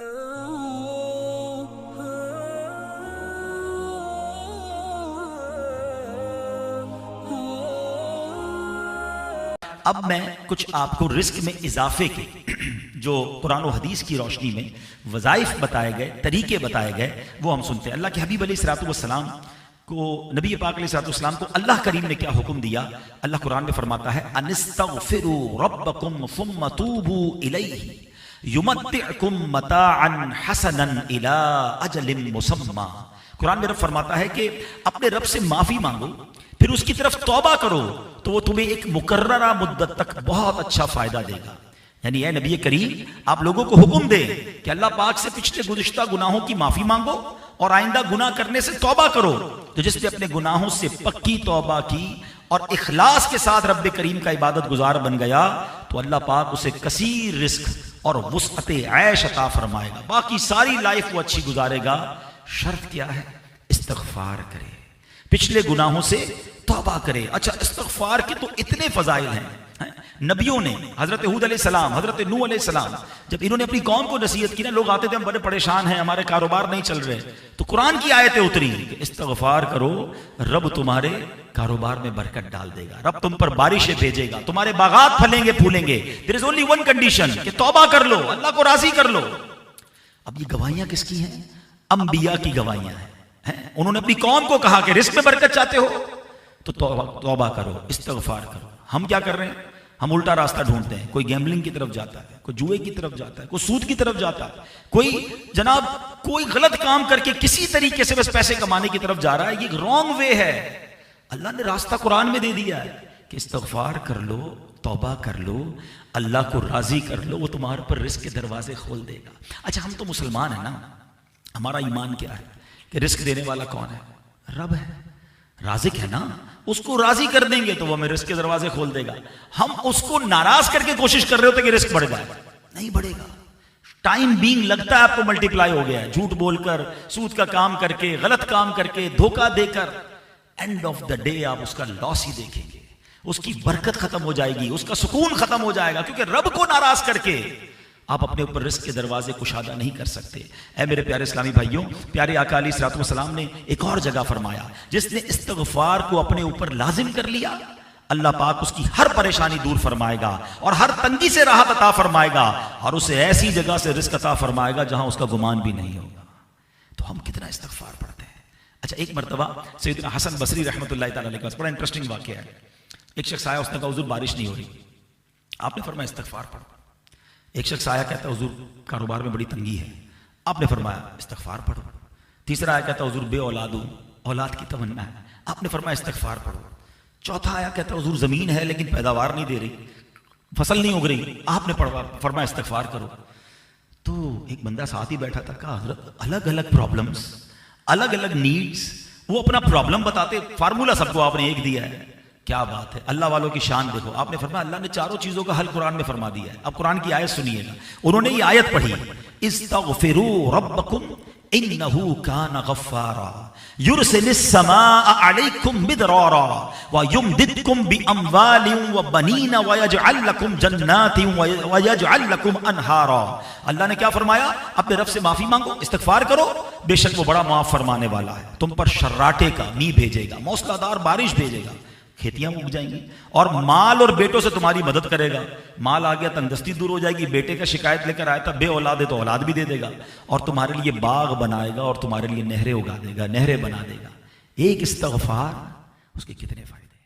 اب میں کچھ آپ کو رزق میں اضافے کے جو قرآن و حدیث کی روشنی میں وظائف بتائے گئے، طریقے بتائے گئے، وہ ہم سنتے ہیں۔ اللہ کے حبیب علیہ الصلوۃ والسلام کو، نبی پاک علیہ الصلوۃ والسلام کو اللہ کریم نے کیا حکم دیا؟ اللہ قرآن میں فرماتا ہے انستغفروا ربکم ثم توبوا الیہ یمتعکم متاعا حسنا الی اجل مسمى۔ قرآن میں رب فرماتا ہے کہ اپنے رب سے معافی مانگو، پھر اس کی طرف توبہ کرو تو وہ تمہیں ایک مقررہ مدت تک بہت اچھا فائدہ دے گا۔ یعنی اے نبی کریم، آپ لوگوں کو حکم دے کہ اللہ پاک سے پچھلے گزشتہ گناہوں کی معافی مانگو اور آئندہ گناہ کرنے سے توبہ کرو۔ تو جس نے اپنے گناہوں سے پکی توبہ کی اور اخلاص کے ساتھ رب کریم کا عبادت گزار بن گیا تو اللہ پاک اسے کثیر رزق اور وسعت عیش عطا فرمائے گا، باقی ساری لائف وہ اچھی گزارے گا۔ شرط کیا ہے؟ استغفار کرے، پچھلے گناہوں سے توبہ کرے۔ اچھا، استغفار کے تو اتنے فضائل ہیں۔ نبیوں نے، حضرت ہود علیہ السلام، حضرت نوح علیہ السلام، جب انہوں نے اپنی قوم کو نصیحت کی نا، لوگ آتے تھے ہم بڑے پریشان ہیں، ہمارے کاروبار نہیں چل رہے، تو قرآن کی آیتیں اتری کہ استغفار کرو، رب تمہارے کاروبار میں برکت ڈال دے گا، رب تم پر بارشیں بھیجے گا، تمہارے باغات پھلیں گے پھولیں گے۔ There is only one condition کہ توبہ کر لو، اللہ کو راضی کر لو۔ اب یہ گواہیاں کس کی ہیں؟ انبیاء کی گواہیاں ہیں۔ انہوں نے اپنی قوم کو کہا کہ رزق میں برکت چاہتے ہو تو توبہ کرو، استغفار کرو۔ ہم کیا کر رہے ہیں؟ ہم الٹا راستہ ڈھونڈتے ہیں، کوئی گیمبلنگ کی طرف جاتا ہے، کوئی جوئے کی طرف جاتا ہے، کوئی سود کی طرف جاتا ہے، کوئی جناب کوئی غلط کام کر کے کسی طریقے سے بس پیسے کمانے کی طرف جا رہا ہے۔ یہ رانگ وے ہے۔ اللہ نے راستہ قرآن میں دے دیا ہے کہ استغفار کر لو، توبہ کر لو، اللہ کو راضی کر لو، وہ تمہارے پر رزق کے دروازے کھول دے گا۔ اچھا، ہم تو مسلمان ہیں نا، ہمارا ایمان کیا ہے کہ رزق دینے والا کون ہے؟ رب ہے، رازق ہے نا، اس کو راضی کر دیں گے تو وہ ہمیں رزق کے دروازے کھول دے گا۔ ہم اس کو ناراض کر کے کوشش کر رہے ہوتے کہ رزق بڑھ جائے، نہیں بڑھے گا۔ ٹائم بینگ لگتا ہے آپ کو ملٹیپلائی ہو گیا ہے، جھوٹ بول کر، سود کا کام کر کے، غلط کام کر کے، دھوکہ دے کر، اینڈ آف دا ڈے آپ اس کا لاس ہی دیکھیں گے، اس کی برکت ختم ہو جائے گی، اس کا سکون ختم ہو جائے گا، کیونکہ رب کو ناراض کر کے آپ اپنے اوپر رزق کے دروازے کشادہ نہیں کر سکتے۔ اے میرے پیارے اسلامی بھائیوں، پیارے آقا علیہ الصلوۃ والسلام نے ایک اور جگہ فرمایا، جس نے استغفار کو اپنے اوپر لازم کر لیا، اللہ پاک اس کی ہر پریشانی دور فرمائے گا اور ہر تنگی سے راحت عطا فرمائے گا اور اسے ایسی جگہ سے رزق عطا فرمائے گا جہاں اس کا گمان بھی نہیں ہوگا۔ تو ہم کتنا استغفار پڑھتے ہیں۔ اچھا، ایک مرتبہ سیدنا حسن بصری رحمۃ اللہ تعالی علیہ کا بڑا انٹرسٹنگ واقعہ ہے۔ ایک شخص آیا، اس نے کہا حضور بارش نہیں ہو رہی، آپ نے فرمایا استغفار پڑھو۔ ایک شخص آیا، کہتا ہے حضور کاروبار میں بڑی تنگی ہے، آپ نے فرمایا استغفار پڑھو۔ تیسرا آیا، کہتا ہے حضور بے اولاد ہوں، اولاد کی تمنا ہے، آپ نے فرمایا استغفار پڑھو۔ چوتھا آیا، کہتا ہے حضور زمین ہے لیکن پیداوار نہیں دے رہی، فصل نہیں اگ رہی، آپ نے فرمایا استغفار کرو۔ تو ایک بندہ ساتھ ہی بیٹھا تھا، کہا حضرت الگ الگ پرابلمز، الگ الگ نیڈز، وہ اپنا پرابلم بتاتے، فارمولہ سب کو آپ نے ایک دیا ہے، کیا بات ہے، اللہ والوں کی شان دیکھو۔ آپ نے فرمایا اللہ نے چاروں چیزوں کا حل قرآن میں فرما دیا ہے۔ اب قرآن کی آیت سنیے گا، انہوں نے یہ آیت پڑھی، استغفروا ربکم انہ کان غفارا یرسل السماء علیکم مدرارا ویمددکم باموال وبنین ویجعل لکم جنات ویجعل لکم انہارا۔ اللہ نے کیا فرمایا؟ اپنے رب سے معافی مانگو، استغفار کرو، بے شک وہ بڑا معاف فرمانے والا ہے، تم پر شراٹے کا می بھیجے گا، موسلا دار بارش بھیجے گا، کھیتیاں اگ جائیں گی، اور مال اور بیٹوں سے تمہاری مدد کرے گا۔ مال آ گیا تنگدستی دور ہو جائے گی، بیٹے کا شکایت لے کر آیا تھا بے اولاد ہے تو اولاد بھی دے دے گا، اور تمہارے لیے باغ بنائے گا اور تمہارے لیے نہریں اگا دے گا، نہریں بنا دے گا۔ ایک استغفار، اس کے کتنے فائدے۔